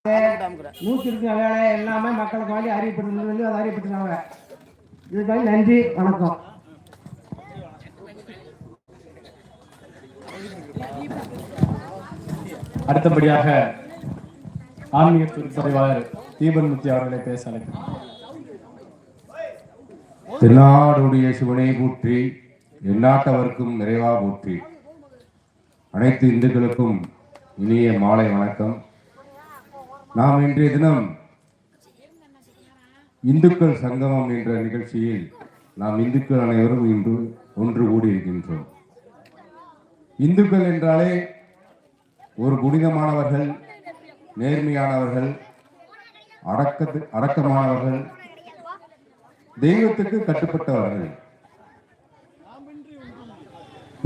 நூற்றிற்கு வேலை எல்லாமே மக்களுக்கு வேண்டி அறிவிப்பட்டு அதை அறிவிப்பட்டுருக்காங்க. இதுக்காக நன்றி, வணக்கம். அடுத்தபடியாக ஆன்மீக துறைவாளர் தீபன்முத்தி அவர்களை பேச அழைக்கிறேன். தென்னாடுடைய சிவனை போற்றி, எந்நாட்டவர்க்கும் நிறைவா போற்றி. அனைத்து இந்துக்களுக்கும் இனிய மாலை வணக்கம். நாம் இன்றைய தினம் இந்துக்கள் சங்கமம் என்ற நிகழ்ச்சியில் நாம் இந்துக்கள் அனைவரும் இன்று ஒன்று கூடியிருக்கின்றோம். இந்துக்கள் என்றாலே ஒரு புனிதமானவர்கள், நேர்மையானவர்கள், அடக்கமானவர்கள், தெய்வத்துக்கு கட்டுப்பட்டவர்கள்.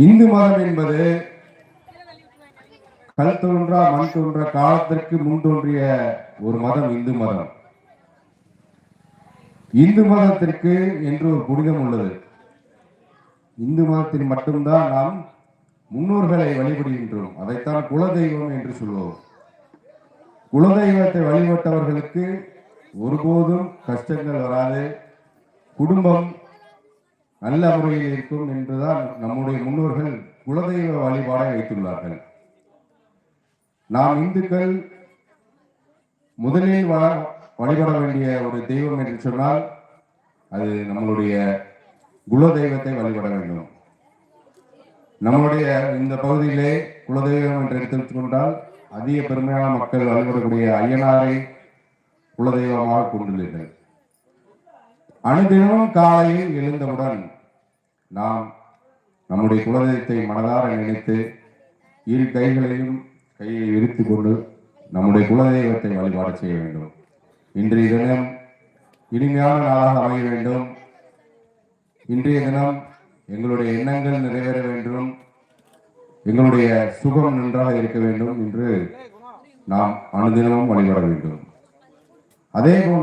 இந்து மதம் என்பது கல் தோன்றா மண் தோன்ற காலத்திற்கு முன் தோன்றிய ஒரு மதம் இந்து மதம். இந்து மதத்திற்கு என்று ஒரு புனிதம் உள்ளது. இந்து மதத்தில் மட்டும்தான் நாம் முன்னோர்களை வழிபடுகின்றோம். அதைத்தான் குலதெய்வம் என்று சொல்வோம். குலதெய்வத்தை வழிபட்டவர்களுக்கு ஒருபோதும் கஷ்டங்கள் வராது, குடும்பம் நல்ல முறையில் இருக்கும் என்றுதான் நம்முடைய முன்னோர்கள் குலதெய்வ வழிபாடை வைத்துள்ளார்கள். நாம் இந்துக்கள் முதலில் வழிபட வேண்டிய ஒரு தெய்வம் என்று சொன்னால் அது நம்மளுடைய குலதெய்வத்தை வழிபட வேண்டும். நம்முடைய இந்த பகுதியிலே குலதெய்வம் என்று எடுத்துக்கொண்டால் அதிக பெருமையான மக்கள் வழிபடக்கூடிய ஐயனாரை குலதெய்வமாக கொண்டுள்ளீர்கள். அனுதினமும் காலையில் எழுந்தவுடன் நாம் நம்முடைய குலதெய்வத்தை மனதார நினைத்து இரு கைகளையும் கையை விரித்து கொண்டு நம்முடைய குலதெய்வத்தை வழிபாடு செய்ய வேண்டும். இன்றைய தினம் இனிமையான நாளாக அமைய வேண்டும். இன்றைய தினம் எங்களுடைய எண்ணங்கள் நிறைவேற வேண்டும், எங்களுடைய சுகம் நன்றாக இருக்க வேண்டும் என்று நாம் அனுதினமும் வழிபட வேண்டும். அதே போல்